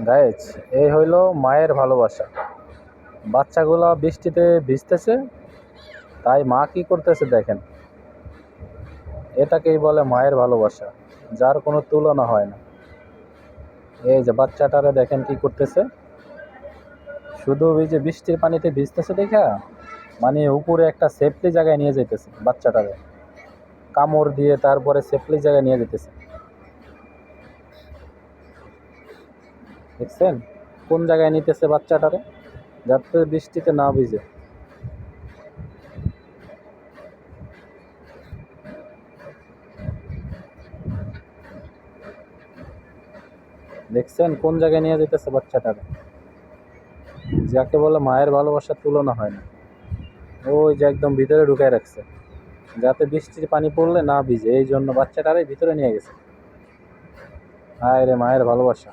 Guys, এই হইল মায়ের ভালোবাসা। বাচ্চাগুলো বৃষ্টিতে ভিজতেছে, তাই মা কি করতেছে দেখেন। এটাকেই বলে মায়ের ভালোবাসা, যার কোনো তুলনা হয় না। এই যে বাচ্চাটারে দেখেন কি করতেছে, শুধু এই যে বৃষ্টির পানিতে ভিজতেছে দেখা মানে উপরে একটা সেফটি জায়গায় নিয়ে যেতেছে বাচ্চাটারে, কামড় দিয়ে তারপরে সেফটি জায়গায় নিয়ে যেতেছে। দেখছেন কোন জায়গায় নিতেছে বাচ্চাটারে, যাতে বৃষ্টিতে না ভিজে। দেখছেন কোন জায়গায় নিয়ে যেতেছে বাচ্চাটারে, যাকে বলে মায়ের ভালোবাসার তুলনা হয় না। ওই যে একদম ভিতরে ঢুকায় রাখছে, যাতে বৃষ্টির পানি পড়লে না ভিজে, এই জন্য বাচ্চাটারে ভিতরে নিয়ে গেছে। হায় রে মায়ের ভালোবাসা।